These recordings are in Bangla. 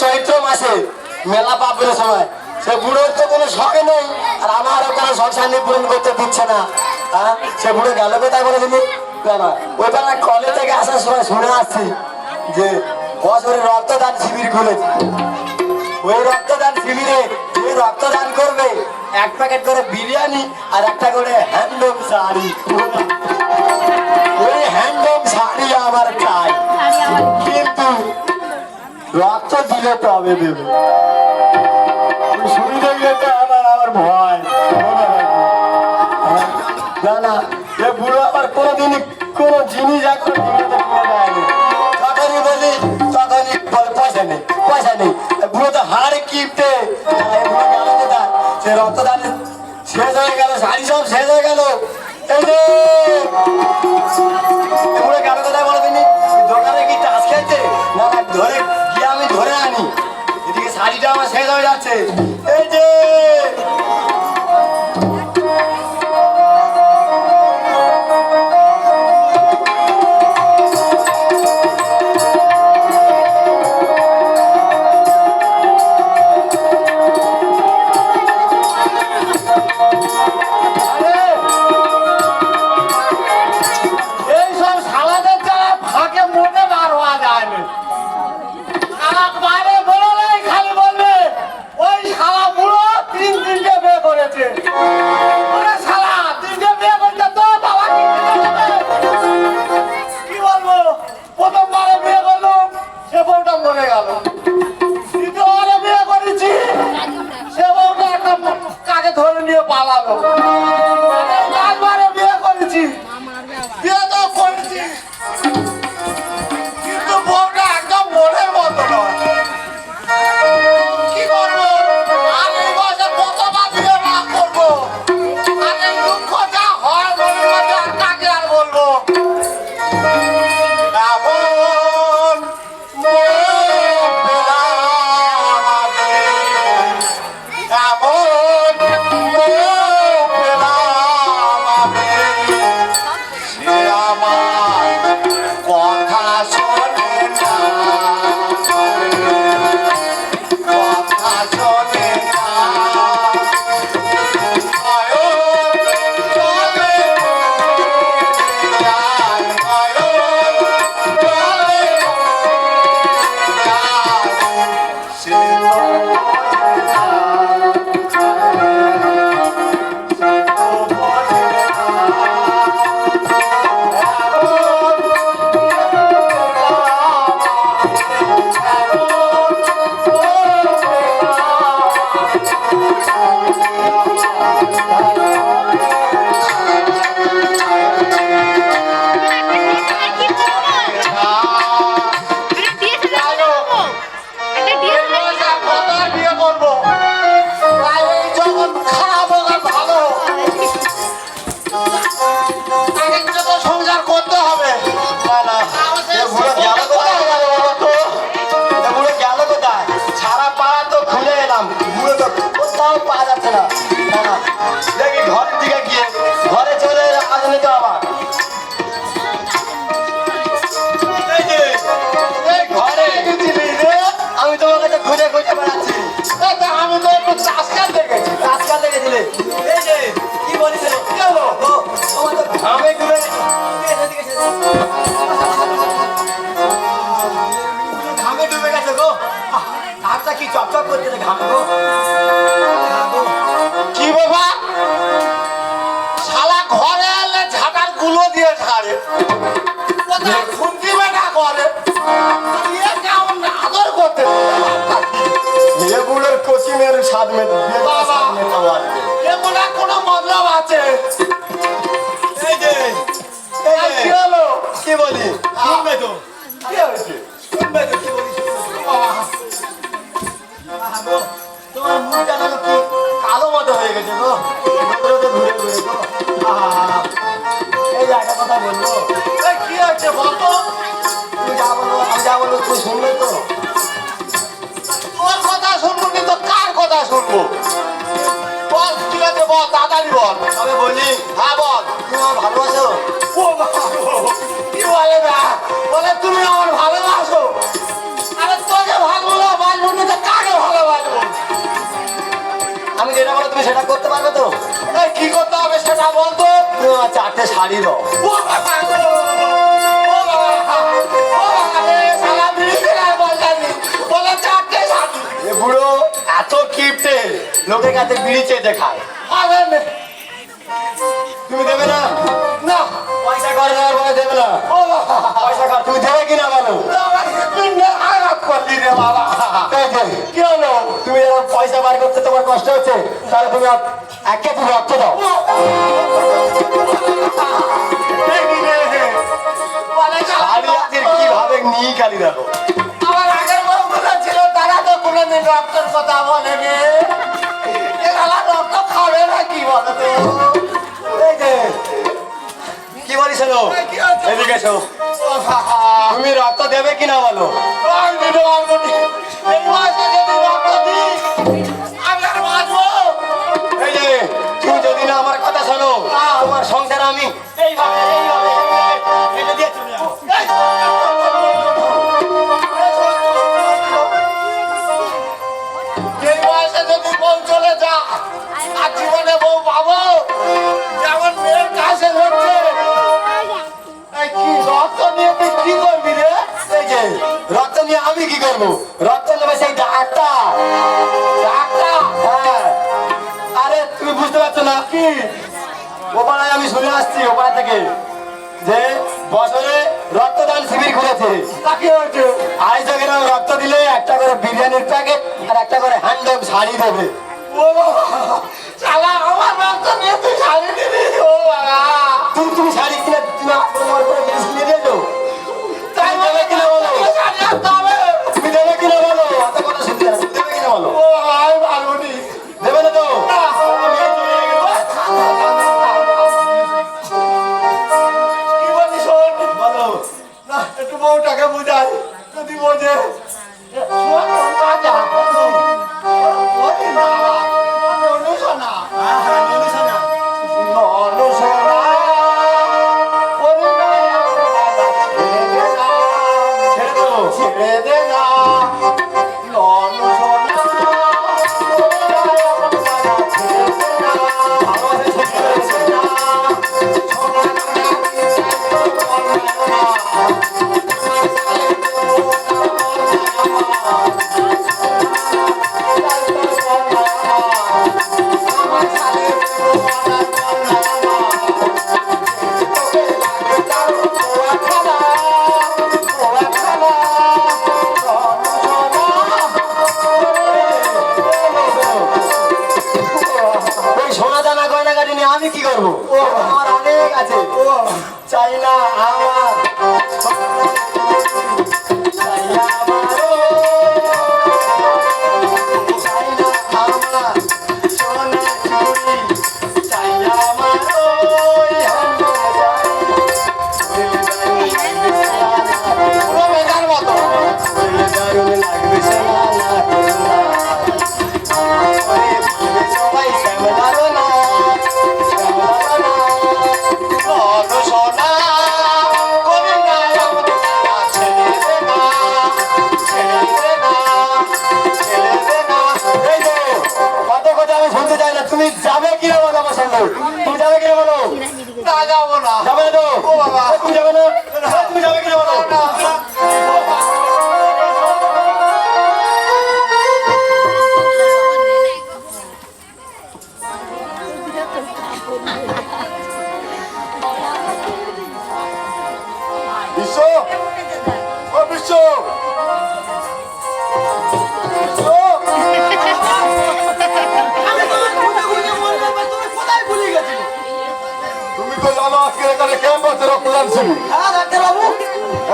চৈত্র মাসে মেলা পাপের সময় সে বুড়োর তো কোনো শখে নেই, আর আমারও কোনো শখ শান্তি পূরণ করতে দিচ্ছে না। হ্যাঁ, সে বুড়ো গেল কোথায় বলে দিলি? না, ওইটা না কলেজ থেকে আসার সময় শুনে আসছি যে বছরে রক্তদান শিবির খুলেছে। ওই রক্তদান শিবিরে যে রক্তদান করবে 1 প্যাকেট করে বিরিয়ানি আর একটা করে হ্যান্ডলুম শাড়ি। ওই হ্যান্ডলুম শাড়ি আমার চাই, কিন্তু রক্ত দিলে তবে দেবে। শুনি দেখলে তো আমার ভয়। না না, এ বুড়ো আবার কোনোদিনই কোনো জিনিস এখন দেয়নি। যখনই বলি তখনই পয়সা নেই, পয়সা নেই। বুড়ো তো হাড়ে কিপটে। বুড়ো গেল কোথায়? সে রক্তদান শেষ হয়ে গেল, শাড়ি সব শেষ হয়ে গেল। এই যে বুড়ো গেল কোথায় বলো তিনি? দোকানে কি টাস খেয়েছে? না না, ধরে গিয়ে আমি ধরে আনি। এদিকে শাড়িটা আমার শেষ হয়ে যাচ্ছে। এই যে ঘরের দিকে গিয়ে ঘরে চলে আসলে তো আবার ঘরে আমি তোমার কাছে খুঁজে খুঁজে বেড়াচ্ছি। আমি তো একটু চাষকাল দেখেছি, চাষকাল দেখেছিলে। এই যে কি বলেছিল কি হলো? তোমার তো ঘামে ঘুরে ঘামে ডুবে গেছে গো। হাতটা কি চকচক করছে ঘামে গো। কি বাবা শালা ঘরে এলে ঝাঁটার গুলো দিয়ে ঝাড়ে, কোথায় খুন্তি বেটা করে কেমন আদর করতে এগুলোর কোচিনের স্বাদ মেতে এগুলা কোনো মতলব আছে? এই যে কি হলো? কি বলি শুনবে তো? কি হয়েছে শুনবে তো? কি বলি তোমার মুখটা যেন কি কালো মতো হয়ে গেছে গো, ঘুরে ঘুরে গো। এই যে একটা কথা বলবো, কি হয়েছে বলতো? তুমি যা বলো আমি যা বলবো তুই শুনবে তো? তোর কথা শুনবো কিন্তু কার কথা শুনবো? বল ঠিক আছে বল, তাড়াতাড়ি বল। তবে বলি হ্যাঁ বল। তুমি আমার ভালোবাসো? ও কি বলে না বলে তুমি আমার ভালোবাসো? আরে তোকে ভালো বাসবো তুমি সেটা করতে পারবে তো? কি করতে হবে সেটা বলতো। তুমি আমার 4টে শাড়ি দাও। বুড়ো এত কিপটে, লোকের কাছে বিড়ি চেয়ে খায়। তুমি দেবে না? না পয়সা করে দেওয়ার পরে দেবে না? পয়সা কর, তুমি দেবে কিনা বলো? কি হলো? তুমি যখন পয়সা বার করতে তোমার কষ্ট হচ্ছে, তাহলে তুমি 1 কেজি রক্ত দাও। কিভাবে নিয়ে খালি দেখো। আমার আগের বউগুলো ছিল, তারা তো কোনোদিন রক্তের কথা বলেনি। এরা রক্ত খাবে না কি বলতো? এই যে কি বলিস এদিকে এসো। তুমি রক্ত দেবে কিনা বলো? এই যে তুমি যদি না আমার কথা শোনো, তোমার সংসার আমি এইভাবে কেটে দিয়ে চলে যাবো। এই বয়সে যদি বউ চলে যা, আর জীবনে বউ পাবো যেমন মেয়ের কাছে হচ্ছে। কি রক্ত নিয়ে তুই কি করবি রে? এই যে রক্ত নিয়ে আমি কি করবো? রক্ত নেবে সেই ডাক্তার। ডাক্তার? হ্যাঁ। আরে তুমি বুঝতে পারছো না কি? ওপাড়ায় আমি শুনে আসছি, ওপাড়া থেকে যে বছরে রক্তদান শিবির খুলেছে। তা কি হয়েছে? 250 গ্রাম রক্ত দিলে একটা করে বিরিয়ানির প্যাকেট আর একটা করে হ্যান্ডলুম শাড়ি দেবে। ও শালা, আমার রক্ত নিয়ে তুই শাড়ি দিবি? ও বাবা, তুমি শাড়ি কিনে তুমি আমার করে জিনিস কিনে দিয়েছো। তাই বলে কিনা বলো? শাড়ি আনতে হবে? তুমি দেবে কিনা বলো? অত কথা শুনতে না, তুমি দেবে কিনা বলো? ও আমি পারবো নি। দেবে না তো? কি বলি শোন, বলো। না একটু বউটাকে বুঝাই, যদি বোঝে। শোন, রাজা, ওই না, অনুশোনা, অনুশোনা, ওরে না, ছেড়ে দেবো। ছেড়ে দে না, অনুশোনা, ভালোবাসা ছেড়ে দেবো। ওই সোনা দানা গয়না গাড়ি নিয়ে আমি কি করবো? আমার অনেক আছে। চাই না আমার চাই না আমারও, চাই না আমার সোনা চুড়ি, চাই না আমার ওই হান্ডি পুরো বেকার মতো। দারুণ লাগবে সোনা না সবাই শ্যামলারো না শ্যামলারো না। অনুশোনা, কবি না আমার দাদা, ছেড়ে দে না, ছেড়ে দে না, ছেড়ে দে না। এই যে কত কথা আমি শুনতে চাই না, তুমি যাবে কি না বলো আমার সঙ্গে? তুমি যাবে কি না বলো? না যাবো না। যাবে না তো? ও বাবা। তুমি যাবে না? তুমি যাবে কি না বলো? বিশ্ব, ও বিশ্ব, বিশ্ব। তুমি তো জানো আজকে এখানে ক্যাম্প আছে রক্তদান শিবির। হ্যাঁ ডাক্তার বাবু,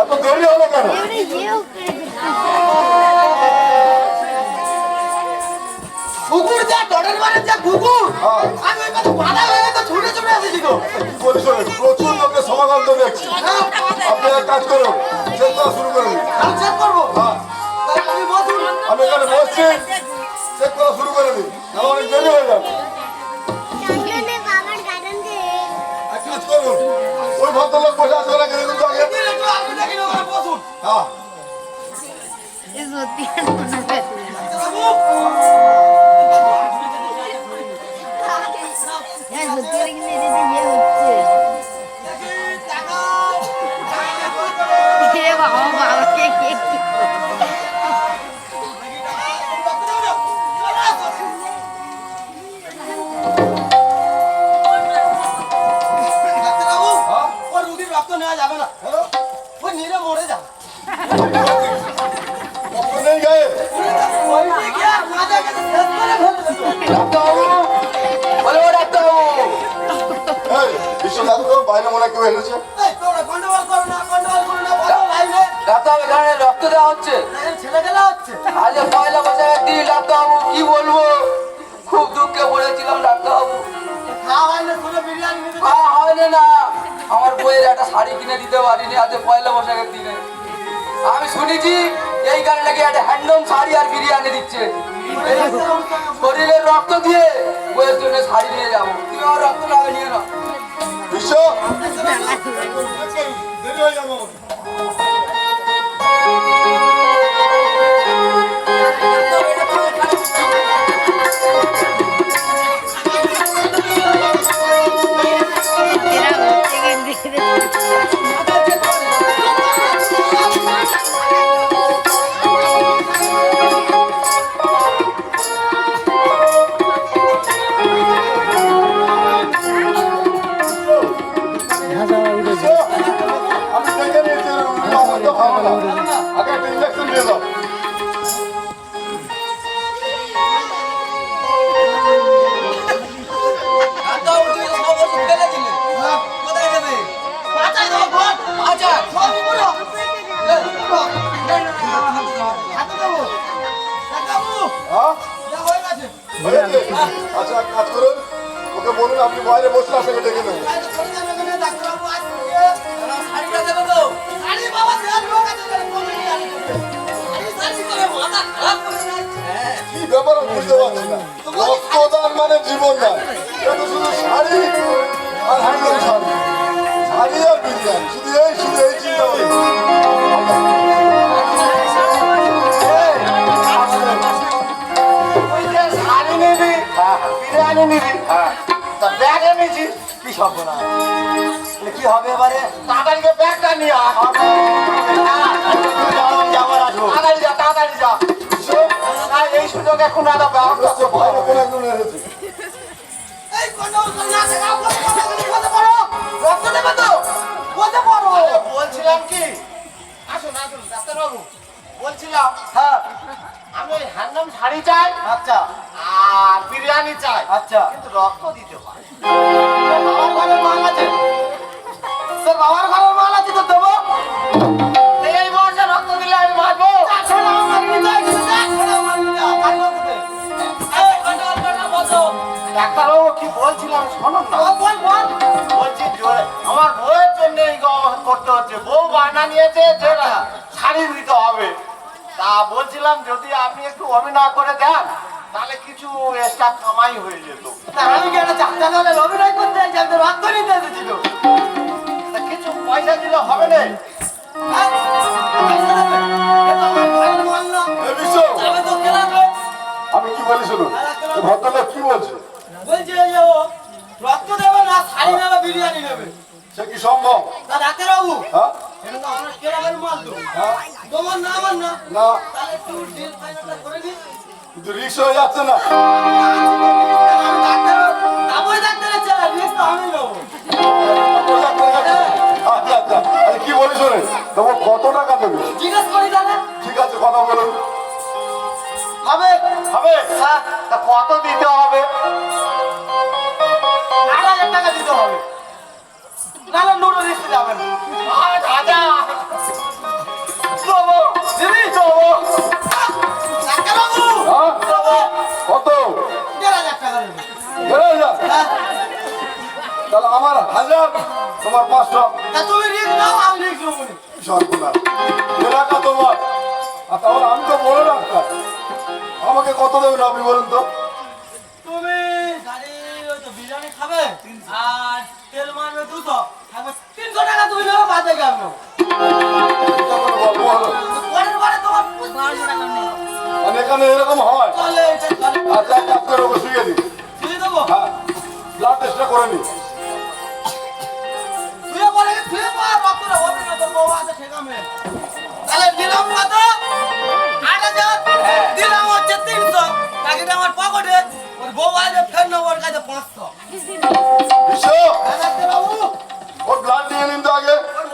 এত দেরি হলো কেন? কুকুর যা ডটের মানে যা কুকুর, হ্যাঁ। আমি ওই কথা বাধা হয়ে তো ছুটে ছুটে এসেছি তো। বলি শোনেন, প্রচুর লোকের সমাগম তো দেখছি। আপনি এক কাজ করুন, চেক করা শুরু করুন। আমি চেক করবো। হ্যাঁ, তাই আপনি বসুন। আমি এখানে বসছি, চেক করা শুরু করে দিন, আমার অনেক দেরি হয়ে যাবে। এক কাজ করুন, ওই ভদ্রলোক বসে আছে ওরা কিন্তু আগে। আপনি দেখি না, ওখানে বসুন। হ্যাঁ, বাবু, রক্ত নেওয়া যাবে না ওই নিরে মরে যাবে রক্ত নেই গায়ে ওই দিকে আর মাঝে গেছে শেষ করে ফেলবে ডাক্তারবাবু, বলে ও ডাক্তারবাবু। এই বিশ্ব দাদু তো বাইরে মনে হয় কেউ এসেছে এই তোমরা গন্ডগোল করো না বলো লাইনে ডাক্তারবাবু, এখানে রক্ত দেওয়া হচ্ছে। ছেলে খেলা হচ্ছে আজ পয়লা বৈশাখের দিন ডাক্তারবাবু, কি বলবো, খুব দুঃখে পড়েছিলাম ডাক্তারবাবু। খাওয়া হয় না শুনে বিরিয়ানি নিতে খাওয়া হয়নি না, আমার বইয়ের একটা শাড়ি কিনে দিতে পারিনি আজ পয়লা বৈশাখের দিনে। আমি শুনেছি এই কারণে নাকি একটা হ্যান্ডলুম শাড়ি আর বিরিয়ানি দিচ্ছে। এই শরীরের রক্ত দিয়ে বইয়ের জন্য শাড়ি নিয়ে যাবো, তুমি আমার রক্ত লাগে নিয়ে নাও। বিশ্ব দেরি হয়ে যাবো আমি দেখে নিয়েছি আমার তো ভালো না আগে একটা ইঞ্জেকশন দিয়ে দাও ডাক্তারবাবু, তুমি তো সব ওষুধ ফেলে দিলে। কোথায় দেবে? বাঁচাই দাও ঘর আচ্ছা, সবই বলো হাতে দেবো কাকাবু হ্যাঁ যা হয়ে গেছে হয়েছে? আচ্ছা এক কাজ করুন ওকে বলুন আপনি বাইরে বসলে আপনাকে ডেকে নেবেন তাই তো চলে যাবে এখানে ডাক্তারবাবু আসছে শাড়িটা দেবে তো? আরে বাবা দেখ লোক আছে কোনে নিয়ে আনি শাড়ি করে মাথা খারাপ করে যাচ্ছে কি ব্যাপার আমি বুঝতে পারছি না রক্তদান মানে জীবন দান এটা তো শুধু শাড়ি আর হ্যান্ডলুম শাড়ি শাড়ি আর বিজ্ঞান শুধু এই চিন্তা করি ওই যে শাড়ি নিবি বিরিয়ানি নিবি তা ব্যাগ এনেছি কি সব না, কি হবে এবারে? তাড়াতাড়ি ব্যাগটা নিয়ে আয় আবার আসবো। তাড়াতাড়ি যা আর এই সুযোগ এখন একটা ব্যবস্থা তো বাইরে কোনো একজন এসেছে এই কন্ট্রোল করে না সেটা বলতে পারো রক্ত দেবে তো বলতে পারো বলছিলাম কি আসুন ডাক্তারবাবু বলছিলাম হ্যাঁ, আমি ওই হ্যান্ডলুম শাড়ি চাই আচ্ছা আর বিরিয়ানি চাই আচ্ছা। কিন্তু রক্ত দিতে পারে বাবার ঘরের মাল আছে তোর বাবার ঘরের মাল আছে তো দেবো এই বয়সে রক্ত দিলে আমি বাঁচবো ডাক্তারবাবু কি বলছিলাম শোনো না বলছি জোরে আমার বউয়ের জন্য এই করতে হচ্ছে বউ বায়না নিয়েছে যে শাড়ি দিতে হবে তা বলছিলাম যদি আপনি একটু অভিনয় করে দেন তাহলে কিছু এক্সট্রা কামাই হয়ে যেত আমি কেন চাকরি দলের অভিনয় করতে চাই, আমি তো রক্ত নিতে এসেছিল। তা কিছু পয়সা দিলে হবে না এই বিশ্ব আমি কি বলি শুনুন এই ভদ্রলোক কি বলছে বলছে যে ও রক্ত দেবে না শাড়ি নেবে বিরিয়ানি নেবে সে কি সম্ভব তা ডাক্তারবাবু হ্যাঁ এটা তো আমরা কেরামের মাল তো হ্যাঁ তোমার না আমার না না তাহলে একটু ডিল ফাইনালটা করে দিই কিন্তু রিক্স হয়ে যাচ্ছে না আচ্ছা আচ্ছা আরে কি বলি শোনেন তোমার কত টাকা দেবে ঠিক আছে কথা বলুন হবে হ্যাঁ তা কত দিতে হবে 8,000 টাকা দিতে হবে নাহলে নুডল দিতে যাবেন দাদা দেবো দিদি দেবো ডাক্তারবাবু হ্যাঁ দেবো কত 1,500 টাকা দেবেন 1,000 তাহলে আমার 1000 তোমার 500 তা তুমি রিস্ক নাও আমি রিস্ক নেবো না। সর্বনাশ এলাকা তোমার আর তাহলে আমি তো বলে ডাক্তার আমাকে কত দেবেন আপনি বলুন তো তুমি গাড়ি ওই তো বিরিয়ানি খাবে আর তেল মারবে 200 তারপর 300 টাকা তুমি নেবে বাদে গেল এটা কোনো গল্প হলো পরের বারে তোমার 1200 টাকা নেই মানে এখানে এরকম হয় চলে এটা চলে আচ্ছা এক কাজ করে ওকে শুয়ে দিই দিয়ে দেবো হ্যাঁ ব্লাড টেস্টটা করে নি তুইও বলে তুইও পা রক্তটা হবে না তোর বউ আছে ঠেকামে তাহলে দিলাম কত 8,000 দিলাম হচ্ছে 300 বাকিটা আমার পকেটে ওর বউ আছে ফের নেবো ওর কাছে 500 বিশ্ব ডাক্তার বাবু ওর ব্লাড নিয়ে নিন তো আগে ওর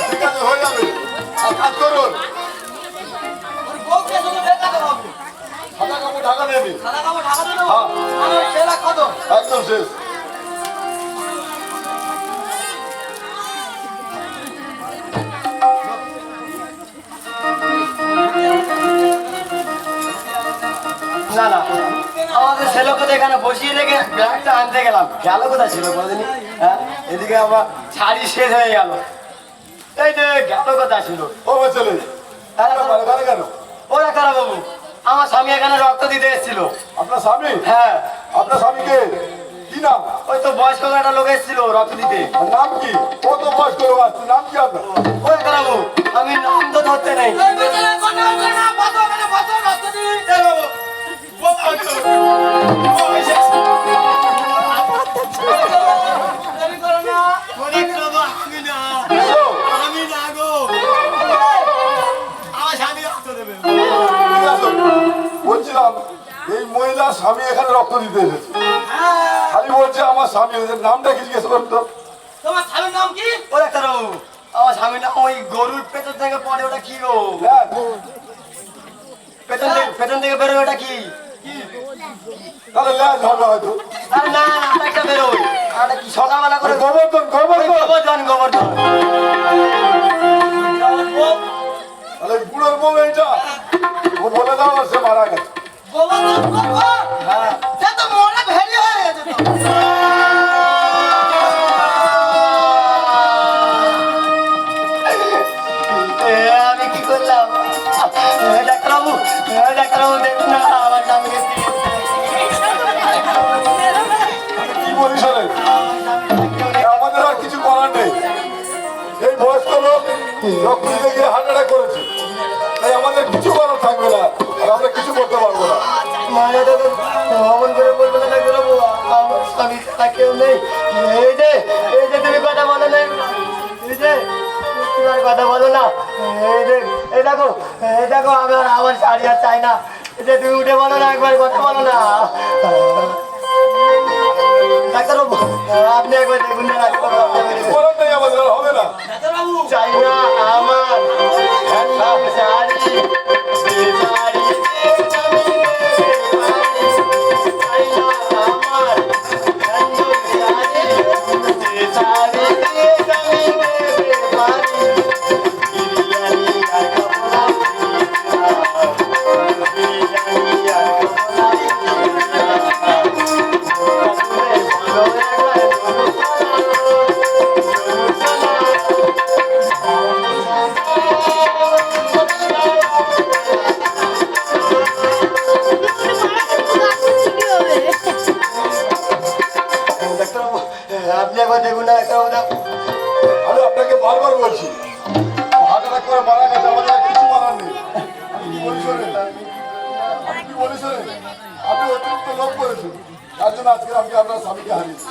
ঠিক আছে, হয়ে যাবে। আর কাজ করুন, সাদা কাপড় ঢাকা নেবে। হ্যাঁ, একদম শেষ। না না, আমাদের ছেলেকে তো এখানে বসিয়ে রেখে ব্যাগটা আনতে গেলাম, গেল কোথায় ছিল কোনোদিনই? হ্যাঁ, এদিকে আবার শাড়ি শেষ হয়ে গেল, এই যে গেল কোথায় ছিল? ও ছেলে, কেন? ও ডাক্তার বাবু, আমার স্বামী এখানে রক্ত দিতে এসেছিল। আপনার স্বামী? হ্যাঁ, আপনার স্বামীকে কি নাম? ওই তো বয়স্ক একটা লোক এসেছিল রক্ত দিতে। নাম কি? কত বয়স করে আসছে, নাম কি আপনার? ও ডাক্তার বাবু, আমি নাম তো ধরতে নেই। বলছিলাম এই মহিলা স্বামী এখানে রক্ত দিতে এসেছে, খালি বলছে আমার স্বামী, ওদের নামটা কি জিজ্ঞেস করতো? তোমার স্বামীর নাম কি? ও ডাক্তার বাবু, আমার স্বামীর নাম ওই গরুর পেছন থেকে পড়ে, ওটা কি গো? হ্যাঁ, পেছন থেকে বেরোয়, ওটা কি? তাহলে ল্যাজ হবে হয়তো। আরে না না, আরেকটা বেরোয়, আরে কি সকালবেলা করে গোবর্ধন, গোবর্ধন। গোবর্ধন গোবর্ধন। তাহলে বুড়োর বউ এইটা, ও বলে দাও সে মারা গেছে। হ্যাঁ, আমি কি করলাম? ডাক্তারবাবু, ডাক্তারবাবু দেখুন না, আমার স্বামীকে কি বলিস রে? আমাদের আর কিছু করার নেই, এই বয়স্ক লোক রক্ত দিতে গিয়ে হার্ট অ্যাটাক করেছে, তাই আমাদের কিছু করার থাকবে না, আর আমরা কিছু করতে পারবো না। মানে তোকে অমন করে বলবো না ডাক্তারবাবু, আমার স্বামী ছাড়া কেউ নেই। এই যে তুমি কথা বলো না, এই যে তুমি আর কথা বলো না, এই দেখো আমার শাড়ি আর চাই না, এই যে তুমি উঠে বলো না, একবার কথা বলো না। ডাক্তারবাবু, আপনি একবার দেখুন না, কিছু করার নেই, আমাদের আর হবে না। চাই না আমার হ্যান্ডলাম শাড়ি, এই শাড়ি চাই না আমার হ্যান্ডলাম শাড়ি, এই শাড়ি দিয়ে আমি দেবে পারি। বিরিয়ানি আর কাপড়া, বিরিয়ানি আর কাপড়া, আপনি একবার দেখুন না, একটা আমি আপনাকে বারবার বলছি, হার্ট অ্যাটাক করে মারা গেছে, আমাদের আর কিছু করার নেই। আপনি কি বলিস রে? আপনি কি বলিস রে? আপনি অতিরিক্ত লোভ করেছেন, তার জন্য আজকে আমি আপনার স্বামীকে হারিয়েছি।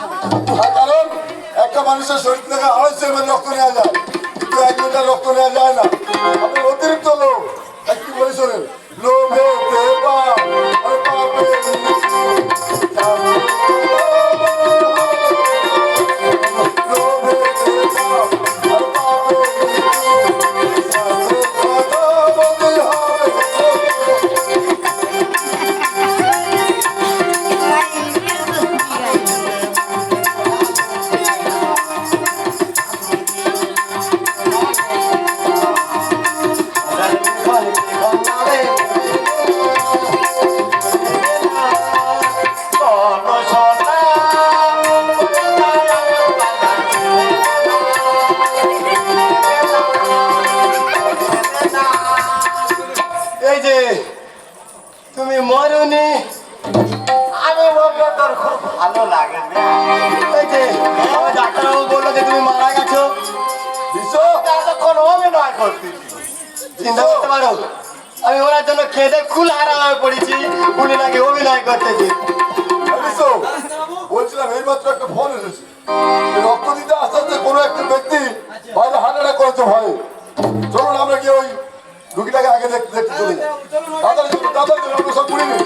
তার কারণ একটা মানুষের শরীর থেকে 250 ml রক্ত নেওয়া যায়, কিন্তু 1 লিটার রক্ত নেওয়া যায় না। আপনার অতিরিক্ত লোভ। আর কি বলিস রে? লোভেতে পাপ, আর পাপে মরুনি আমি বলবো তোর খুব ভালো লাগে না। এই যে আমার ডাক্তারবাবু বললো যে তুমি মারা গেছো। বিশ্ব এতক্ষণ অভিনয় করতেছি। চিন্তা করতে পারো আমি ওনার জন্য খেতে কুল হারা হয়ে পড়েছি, উনি নাকি অভিনয় করতেছি। বিশ্ব বলছিলাম এইমাত্র একটা ফোন এসেছে, এই রক্ত দিতে আস্তে আস্তে কোনো একটা ব্যক্তি বাইরে হার্ট অ্যাটাক করেছে ভয়ে। চলুন আমরা গিয়ে ওই রুগীটাকে আগে দেখতে দেখতে চলে যাই। তাড়াতাড়ি চলুন, তাড়াতাড়ি চলুন, আমরা সব ঘুরে নিই।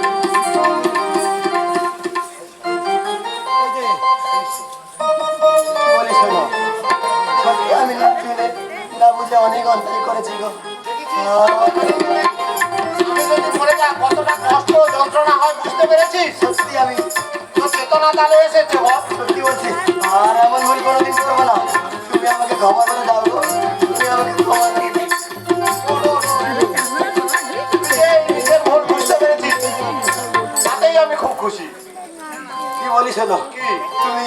বলি শোনো, সত্যি আমি না শুনে না বুঝে অনেক অন্যায় করেছি গো। আমি যদি মরে যা কতটা কষ্ট যন্ত্রণা হয় বুঝতে পেরেছিস? সত্যি আমি তোর চেতনা তাহলে এসেছে বল। সত্যি বলছি, আর এমন ভুল কোনোদিন করবো না। তুমি আমাকে ক্ষমা করে দাও গো, তুমি আমাকে ক্ষমা করে দাও। তুই এই নিজের ভুল বুঝতে পেরেছিস, তাতেই আমি খুব খুশি। কি বলি শোনো, কি? তুমি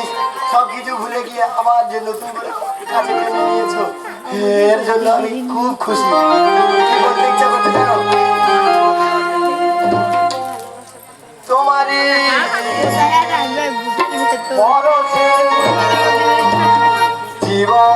সব কিছু ভুলে গিয়ে আমার যে নতুন করে কাছে টেনে নিয়েছো, এর জন্য আমি খুব খুশি। কি বলতে ইচ্ছা করতে জানো? তোমারই বড় জীবন